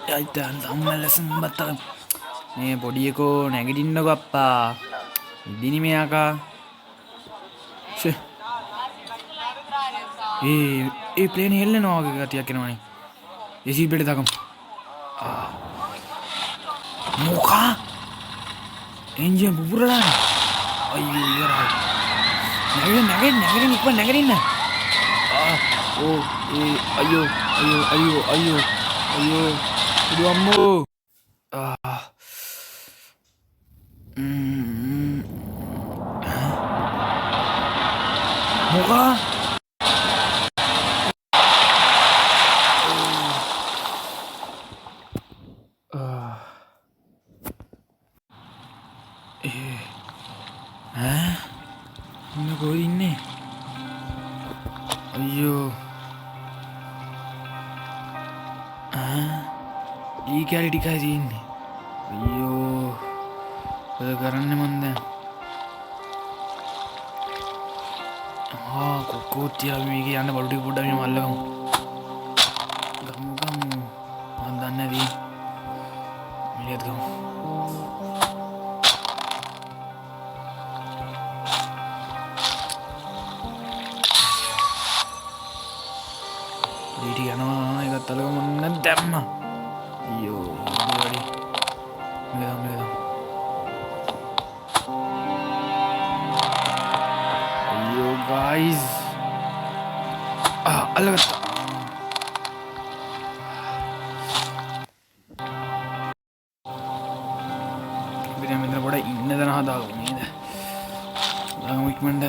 අයිතන් සම්මලසම් බත මේ පොඩියකෝ නැගිටින්නකො අප්පා ඉදිනි මෙයාකා ඒ ප්ලේන් හෙල්ලෙනවා වගේ ගතියක් එනවනේ ඒ සීට් බෙල්ට් දාගමු මොකා එන්ජින් පුපුරලානේ අයියෝ ඉවරයි නැගිටින්න ඉක්මන් නැගිටින්න ඕ ඒ අයියෝ ඉදු අම්මෝ මොකා මොන කොහෙද ඉන්නේ අයියෝ ඊ කැලි ටිකයි තියෙන්නේ අයියෝ මොකද කරන්නේ මන් දැන් කොක්කෝත් තියලා මේක යන්න බඩු ටික පොඩ්ඩක් මේ මල්ලගමු ගමු මන් දන්නේ නැති මේකත් ගමු ඊට යනවා ඒකත් අලගම මන්න දැම්මා අයියෝ වැඩි මේක අයියෝ ගයිස් අල්ලගත්තා අපිට මෙතන පොඩ ඉන්න දන හදාගමු නේද දාගමු ඉක්මනට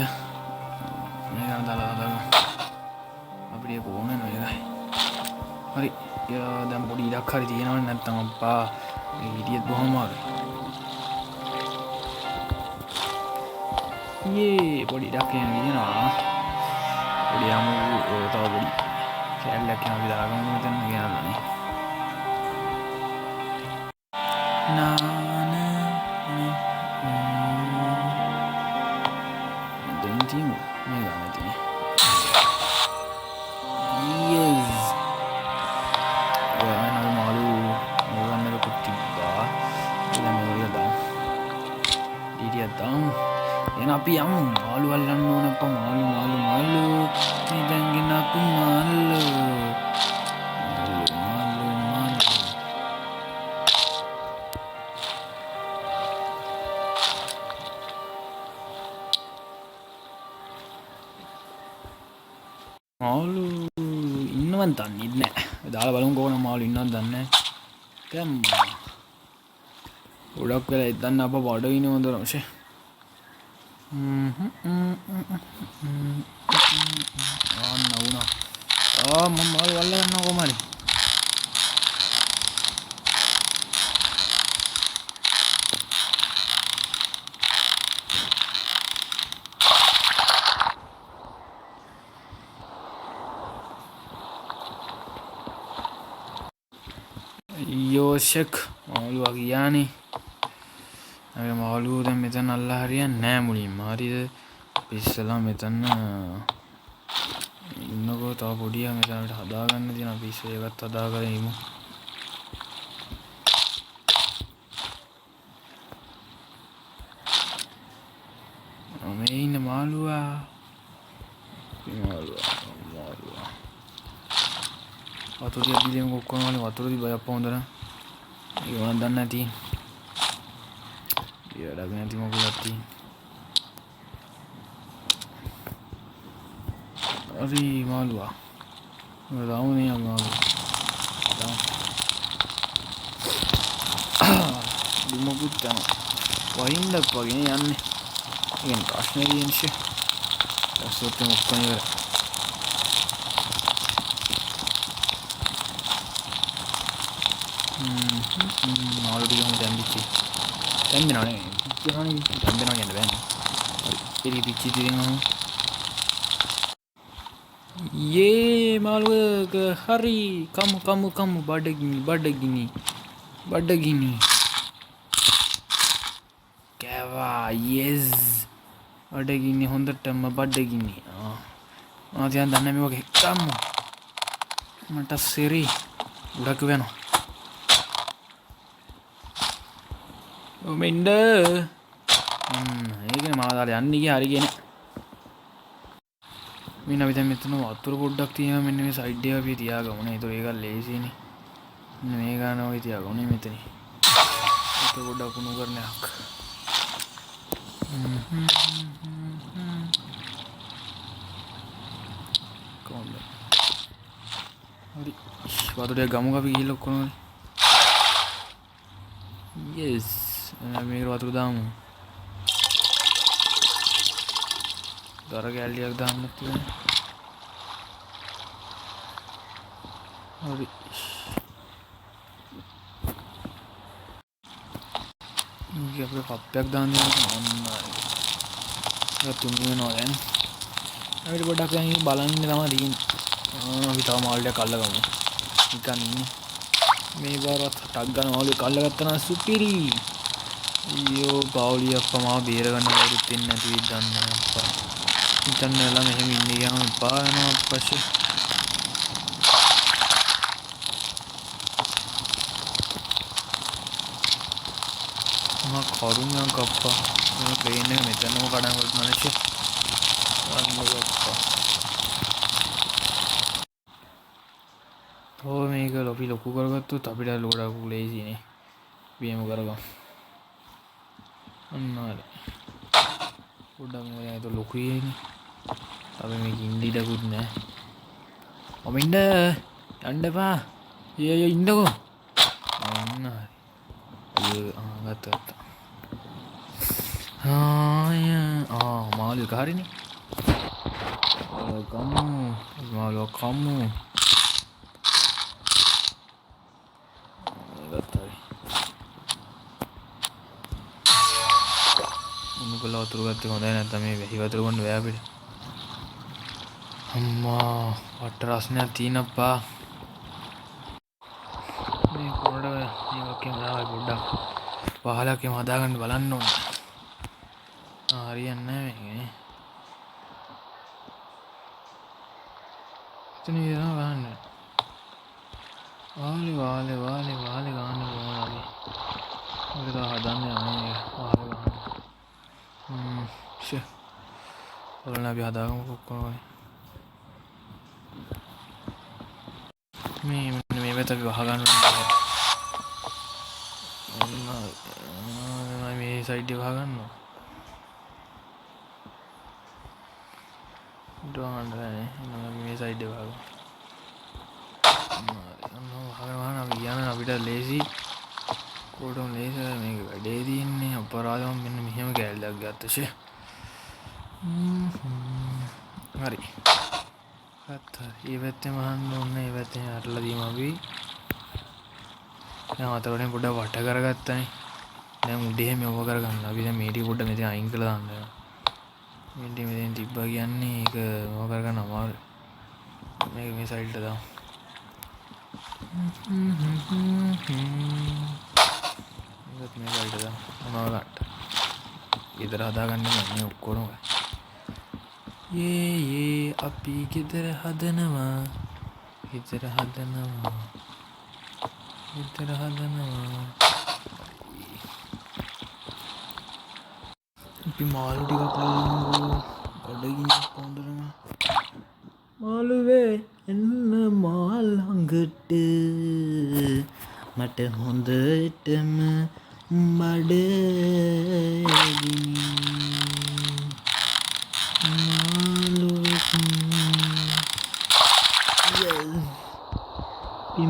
මේක හදාගමු අපිට ඕනේ නේද හරි දැන් පොඩි ඉඩක් හරි තියෙනවනේ නැත්තම් අප්පා මේ හිටියත් බොහොම අමාරුයි පොඩි ඉඩක් තියෙනවා පොඩි යමු තව පොඩි කැලලක් යනවා අපි දාගමු මෙතන කියනවානේ දැන් තියමු මේ ගානේ තියෙන්නේ එන අපි යමු මාළු අල්ලන්න ඕන අප්පා මාළු මේ දැන් ගෙන අපි මාළු ඉන්නවද දන්නේ නැහැ දාලා බලමු කොහොම මාළු ඉන්නවද දන්නේ නැහැ දැම්මා ගොඩක් වෙලා ඉදන්න අප බඩ ඉනවද රමෂේ නවුනා මම මාළු අල්ල ගන්නවා කොහමද යෝෂක් මාළුවා ගියානේ අර මාළුවෝ දැන් මෙතන අල්ලලා හරියන්නේ නැහැ මුලින්ම හරිද අපි ඉස්සලා මෙතන ඉන්නකෝ තව පොඩියා මෙතනට හදාගන්න තියෙනවා අපි ඉස්සෙ ඒකත් හදාගන්න ඉමු මේ ඉන්න මාළුවා වතුර දීලා කොක්කම වල වතුර දීලා අප්පා හොඳට ඒක මම දන්නේ නැති වැඩක් නැති මොකක්ද තියෙන්නේ හරි මාළුවා දාමුනේ මාළුවා දුමකුත් යනවා වහින්නක් වගේ යන්නේ ඉතින් ප්‍රශ්නේ තියෙන්නේ දැසොත් මොකක්ද ඉවර මාළු ටික හොඳ දැම්බිච්චි දැම්බෙනවනේ දැම්බෙනවා කියන්න බෑනේ හරි පිච්චි තියෙනවා යේ මාළුවක හරි කමු බඩගිනි කෑවා yes බඩගිනි හොඳටම බඩගිනි තියන් දන්න මේ වගේ කම්මු මට සිරි උඩක් වෙනවා මෙන්න ඒකනේ මාව දාලා යන්නේ ගියා හරි කියන්නේ. මෙන්න අපි දැන් මෙතන වතුර පොඩ්ඩක් තියෙනවා මෙන්න මේ සයිඩ් එක අපි තියාගමු නේ. ඒතකොට ඒක ලේසියිනේ. මෙන්න මේ ගාන ඔය තියාගමු නේ මෙතන. ඒක පොඩ්ඩක් උණු කරනයක්. කොහොමද? හරි. වතුරේ ගමු අපි ගිහලා ඔක්කොම. yes. මේක වතුර දාමු. දර කැලියක් දාන්න තියෙනවා. හරි. මේක අපේ කප්පයක් දාන්න ඕනේ. ඒක තුනි වෙනවා දැන්. අපිට පොඩ්ඩක් දැන් බලන්න තමයි තියෙන්නේ. අපි තව මාළුවෙක් අල්ලගමු. නිකන් ඉන්නේ. මේ බාරවත් ටක් ගන්න මාළුවෙක් අල්ලගත්තා නම් සුපිරි. අයියෝ පාවුලිය අප්පා මාව බේරගන්න වරුත් ඉන්නේ නැති වෙයි දන්නේ අප්පා. හිතන්න එලා මෙහෙම ඉන්නේ ගියාම එපා වෙනවා අප්පෂේ. මම කරුණාවක් අප්පා. මේ ප්ලේන් එක මෙතනම කඩන් වලට නැෂේ. අන්නෝ අප්පා. තෝ මේක අපි ලොකු කරගත්තොත් අපිට ලෝඩක් ලේසිනේ. බියම කරගමු. අන්නවල. පොඩ්ඩක් මේ ඒක ලොකුයිනේ. අපි මේක ඉන්දිඩකුත් නෑ. ඔමින්ද යන්න එපා. ඊයේ ඉන්නකෝ. අන්න හරි. ගත්තා. මාළු එක හරිනේ. මාළු කමු. ගත්තා. උණුකල වතුර ගත්තේ හොඳයි නැත්නම් මේ වැහි වතුර බොන්න බෑ අපිට. අම්මා වට රස්නයක් තියෙනප්පා. මේ කොරඩ මේකක් එනවා පොඩ්ඩක්. පහලක් එම හදාගන්න බලන්න ඕනේ. හරියන්නේ නැහැ මේකනේ. එතන ඉඳලා බලන්න. වාලේ ගන්න ඕනේ. ඔක තව හදන්නේ නැහැ වාලේ ගන්න. ෂේ. බලන්න අපි හදාගමු කොක්කොම. මේ වෙත අපි වහගන්න ඕනේ. මේ සයිඩ් එක වහගන්නවා. ඩෝන්ඩනේ මේ සයිඩ් එක වහගමු. වහගෙන අපි යන අපිට ලේසි කොටම ලේසි මේක වැඩේ තියෙන්නේ අපරාධම මෙන්න මෙහෙම කැලලක් ගත්තෂේ. හරි. ගත්තා. ඒ පැත්තේ මහන්න ඕනේ. ඒ පැත්තේ අරලා දීමු අපි. දැන් අතවලින් පොඩ්ඩක් වට කරගත්තානේ. දැන් උඩේ මෙව කරගන්න. අපි දැන් මේ ටික පොඩ්ඩක් මෙතන අයින් කරලා දාන්න. මෙතෙන් තිබ්බා කියන්නේ ඒක මෙව කරගන්න අමාරුයි. මේක මේ සයිඩ්ට දාමු. මේකත් මේ සයිඩ්ට දාමු. මොනවා ගන්නට. ගෙදර හදාගන්න මේ ඔක්කොම. යේ අපි ගෙදර හදනවා. අපි මාළු ටිකක් ලයිමු. බඩගින්න පොඳරම. මාළුවේ එන්න මාල් ළඟට. මට හොඳටම බඩගිනි.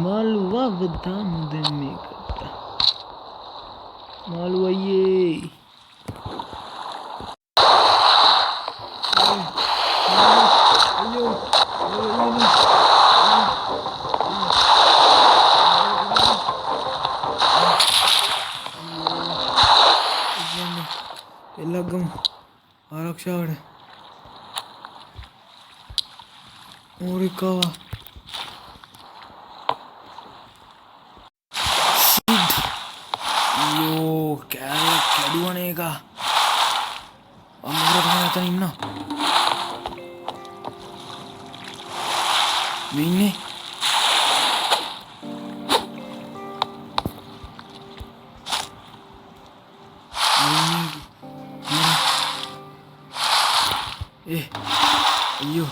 මාළු වවදාමුද මේකට. මාළු අයියේ. එල්ලගමු ආරක්ෂාවට. ඕරිකාවා කැඩුවනේ එක. අම්මලා තමයි අතන ඉන්නවා. මේ ඉන්නේ. അയ്യോ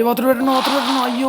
വത്ര വരണോ അയ്യോ